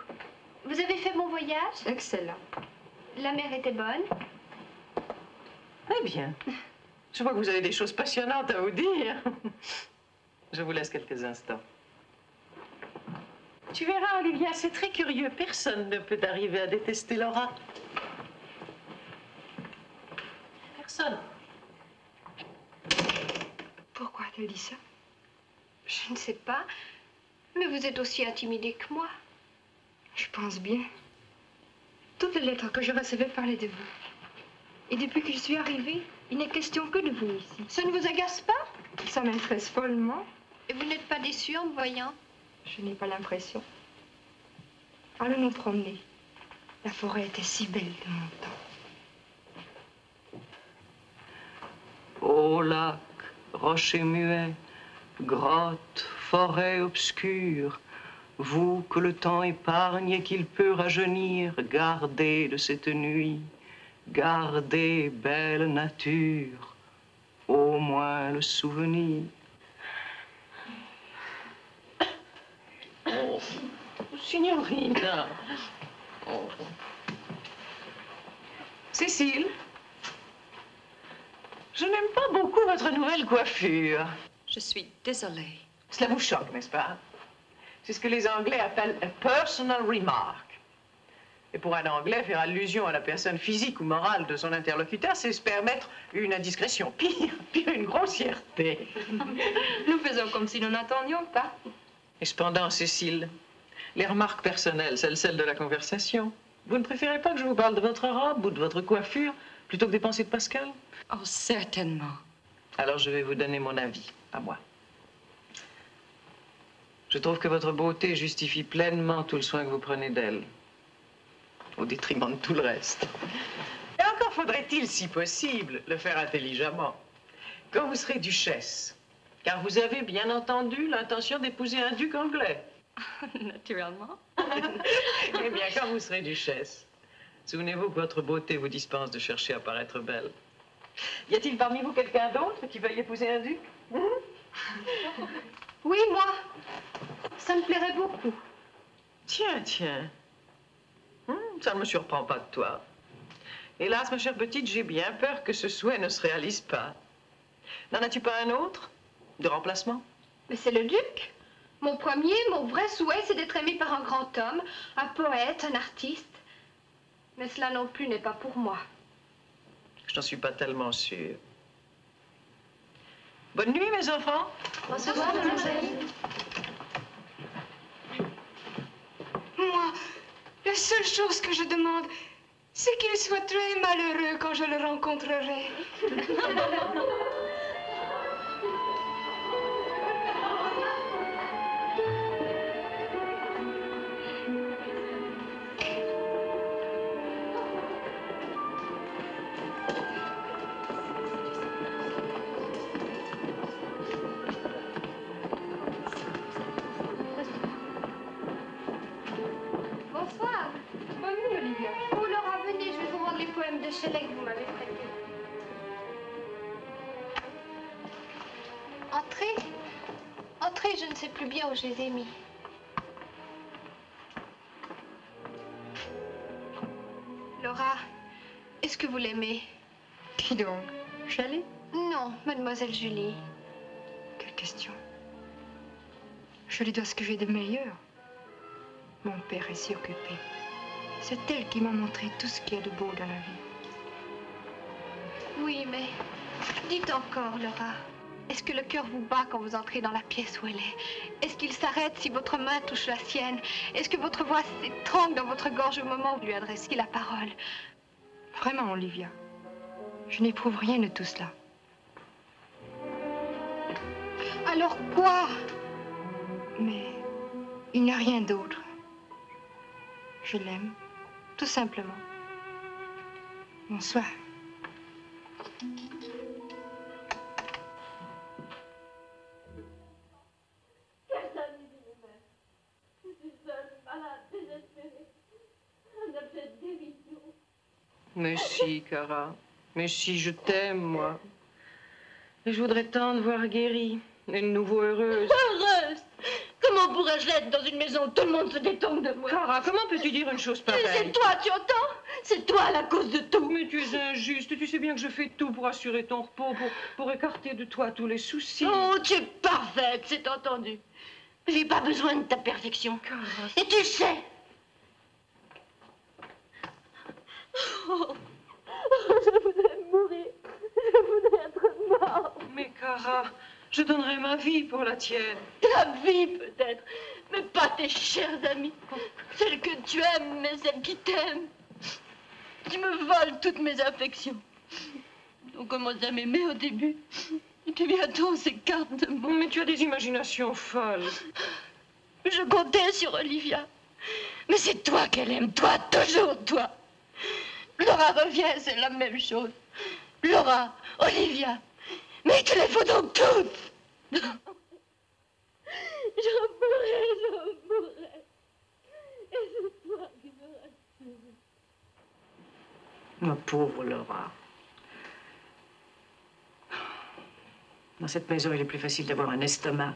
Vous avez fait mon voyage? Excellent. La mer était bonne? Eh bien, je vois que vous avez des choses passionnantes à vous dire. Je vous laisse quelques instants. Tu verras, Olivia, c'est très curieux. Personne ne peut arriver à détester Laura. Personne. Pourquoi a-t-elle dit ça? Je ne sais pas. Mais vous êtes aussi intimidée que moi. Je pense bien. Toutes les lettres que je recevais parlaient de vous. Et depuis que je suis arrivée, il n'est question que de vous ici. Ça ne vous agace pas? Ça m'intéresse follement. Et vous n'êtes pas déçue en me voyant? Je n'ai pas l'impression. Allons nous promener. La forêt était si belle de mon temps. Ô lac, rocher muet, grotte, forêt obscure, vous que le temps épargne et qu'il peut rajeunir, gardez de cette nuit, gardez, belle nature, au moins le souvenir. Oh, signorina. Oh. Cécile, je n'aime pas beaucoup votre nouvelle coiffure. Je suis désolée. Cela vous choque, n'est-ce pas? C'est ce que les Anglais appellent a personal remark. Et pour un Anglais, faire allusion à la personne physique ou morale de son interlocuteur, c'est se permettre une indiscrétion. Pire, une grossièreté. Nous faisons comme si nous n'entendions pas. Et cependant, Cécile, les remarques personnelles, celles de la conversation, vous ne préférez pas que je vous parle de votre robe ou de votre coiffure plutôt que des pensées de Pascal? Oh, certainement. Alors je vais vous donner mon avis, à moi. Je trouve que votre beauté justifie pleinement tout le soin que vous prenez d'elle, au détriment de tout le reste. Et encore faudrait-il, si possible, le faire intelligemment. Quand vous serez duchesse, Car vous avez bien entendu l'intention d'épouser un duc anglais. Naturellement. Eh bien, quand vous serez duchesse, souvenez-vous que votre beauté vous dispense de chercher à paraître belle. Y a-t-il parmi vous quelqu'un d'autre qui veuille épouser un duc? Oui, moi. Ça me plairait beaucoup. Tiens. Ça ne me surprend pas de toi. Hélas, ma chère petite, j'ai bien peur que ce souhait ne se réalise pas. N'en as-tu pas un autre de remplacement? Mais c'est le duc. Mon premier, mon vrai souhait, c'est d'être aimé par un grand homme, un poète, un artiste. Mais cela non plus n'est pas pour moi. Je n'en suis pas tellement sûre. Bonne nuit, mes enfants. Bonsoir, mademoiselle. Moi, la seule chose que je demande, c'est qu'il soit très malheureux quand je le rencontrerai. Bonsoir. Bonne nuit, Olivia. Oh, Laura, venez, je vais vous rendre les poèmes de Shelley que vous m'avez prêtés. Entrez. Entrez, je ne sais plus bien où je les ai mis. Laura, est-ce que vous l'aimez? Qui donc? Shelley? Non, mademoiselle Julie. Quelle question. Je lui dois ce que j'ai de meilleur. Mon père est si occupé. C'est elle qui m'a montré tout ce qu'il y a de beau dans la vie. Oui, mais dites encore, Laura. Est-ce que le cœur vous bat quand vous entrez dans la pièce où elle est? Est-ce qu'il s'arrête si votre main touche la sienne? Est-ce que votre voix s'étrangle dans votre gorge au moment où vous lui adressez la parole? Vraiment, Olivia, je n'éprouve rien de tout cela. Alors quoi? Mais il n'y a rien d'autre. Je l'aime, tout simplement. Bonsoir. Mais si, Cara. Mais si, je t'aime, moi. Et je voudrais tant te voir guérie et de nouveau heureuse. Heureuse! Comment pourrais-je l'être dans une maison où tout le monde se détourne de moi? Cara, comment peux-tu dire une chose pareille? C'est toi, tu entends? C'est toi la cause de tout. Mais tu es injuste. Tu sais bien que je fais tout pour assurer ton repos, pour écarter de toi tous les soucis. Oh, tu es parfaite, c'est entendu. J'ai pas besoin de ta perfection. Cara. Et tu sais. Oh, je voudrais mourir. Je voudrais être mort. Mais Cara, je donnerais ma vie pour la tienne. Ta vie, peut-être, mais pas tes chers amis. Celles que tu aimes, mais celles qui t'aiment. Tu me voles toutes mes affections. On commence à m'aimer au début. Et puis bientôt, on s'écarte de moi. Mais tu as des imaginations folles. Je comptais sur Olivia. Mais c'est toi qu'elle aime, toi, toujours toi. Laura revient, c'est la même chose. Laura, Olivia. Mais tu les faut donc toutes. J'en mourrai. Et c'est toi qui me rassures. Ma pauvre Laura. Dans cette maison, il est plus facile d'avoir un estomac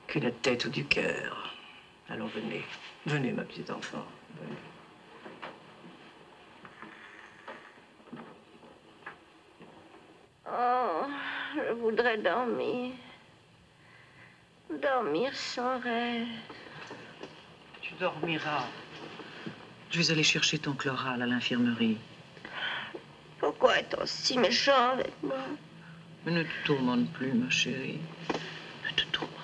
qu'une tête ou du cœur. Alors venez, venez ma petite enfant, venez. voudrais dormir. Dormir sans rêve. Tu dormiras. Je vais aller chercher ton chloral à l'infirmerie. Pourquoi est-on si méchant avec moi? Mais ne te tourmente plus, ma chérie. Ne te tourmente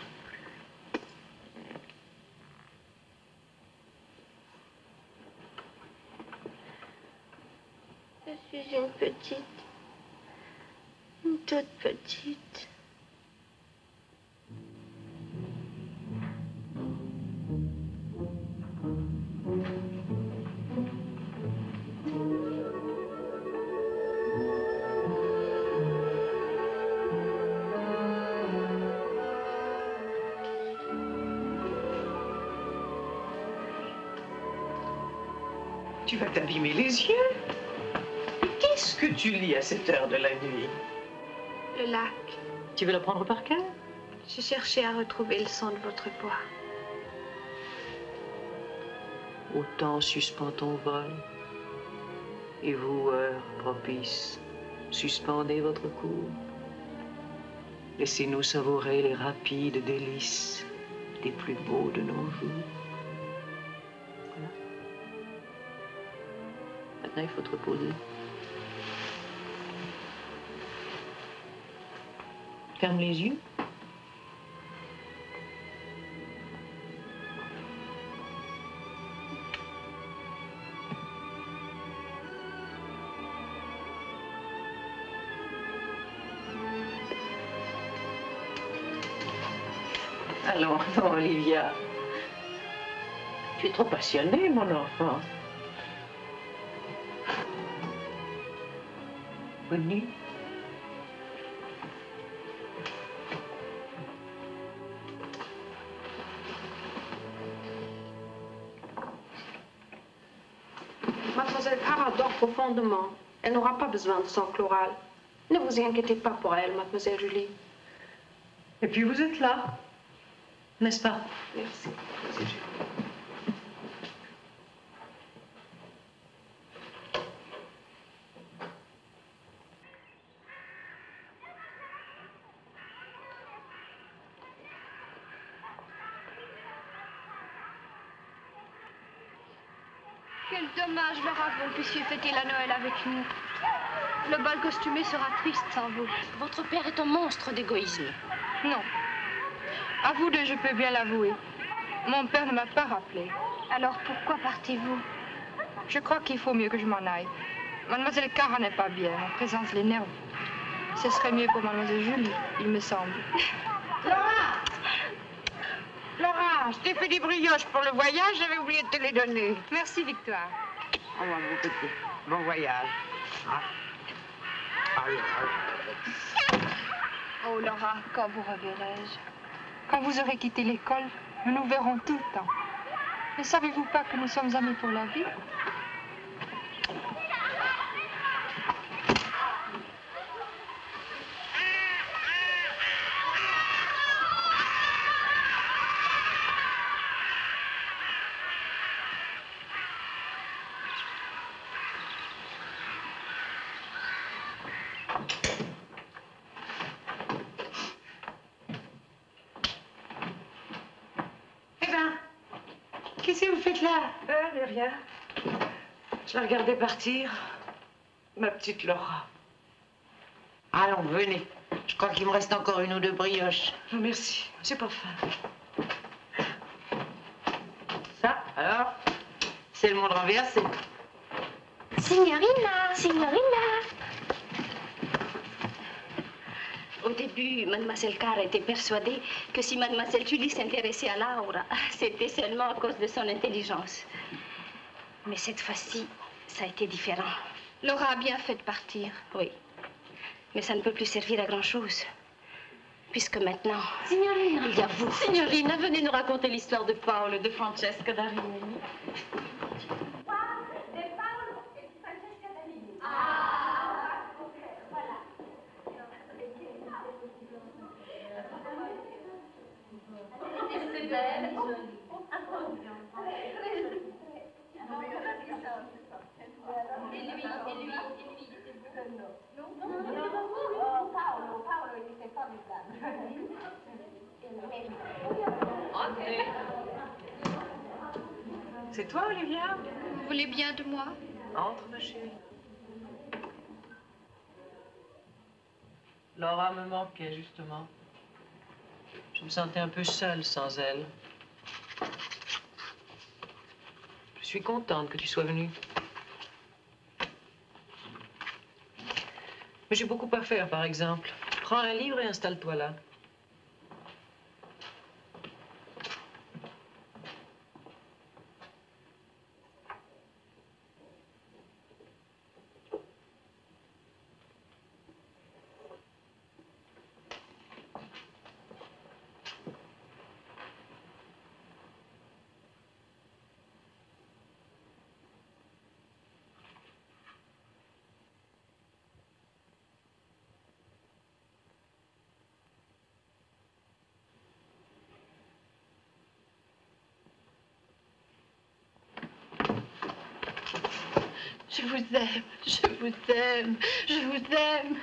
Je suis une petite. Une toute petite. Tu vas t'abîmer les yeux. Qu'est-ce que tu lis à cette heure de la nuit? Le lac. Tu veux le prendre par cœur? Je cherchais à retrouver le son de votre voix. Autant suspend ton vol, et vous, heure propice, suspendez votre cours. Laissez-nous savourer les rapides délices des plus beaux de nos jours. Voilà. Maintenant, il faut te reposer. Ferme les yeux. Allons, non, Olivia. Tu es trop passionnée, mon enfant. Bonne nuit. Mademoiselle Cara dort profondément. Elle n'aura pas besoin de son chloral. Ne vous inquiétez pas pour elle, Mademoiselle Julie. Et puis vous êtes là, n'est-ce pas? Merci. Quel dommage, Laura, que vous ne puissiez fêter la Noël avec nous. Le bal costumé sera triste sans vous. Votre père est un monstre d'égoïsme. Non. À vous deux, je peux bien l'avouer. Mon père ne m'a pas rappelé. Alors pourquoi partez-vous? Je crois qu'il faut mieux que je m'en aille. Mademoiselle Cara n'est pas bien. Ma présence l'énerve. Ce serait mieux pour Mademoiselle Julie, il me semble. Laura! Laura, je t'ai fait des brioches pour le voyage, j'avais oublié de te les donner. Merci, Victoire. Au revoir, mon petit. Bon voyage. Oh, Laura, quand vous reverrai-je? Quand vous aurez quitté l'école, nous nous verrons tout le temps. Ne savez-vous pas que nous sommes amis pour la vie? Qu'est-ce que vous faites là? Rien. Je la regardais partir. Ma petite Laura. Allons, venez. Je crois qu'il me reste encore une ou deux brioches. Oh, merci, c'est pas faim. Ça, alors, c'est le monde renversé. Signorina! Signorina! Au début, Mademoiselle Cara était persuadée que si Mademoiselle Julie s'intéressait à Laura, c'était seulement à cause de son intelligence. Mais cette fois-ci, ça a été différent. Laura a bien fait de partir. Oui. Mais ça ne peut plus servir à grand-chose. Puisque maintenant, Signorina, il y a vous. Signorina, venez nous raconter l'histoire de Paolo, de Francesca d'Arimini. Paolo, il n'était pas Entrez. C'est toi, Olivia? Vous voulez bien de moi? Entre, ma chérie. Laura me manquait, justement. Je me sentais un peu seule sans elle. Je suis contente que tu sois venue. Mais j'ai beaucoup à faire, par exemple. Prends un livre et installe-toi là. Je vous aime, je vous aime, je vous aime.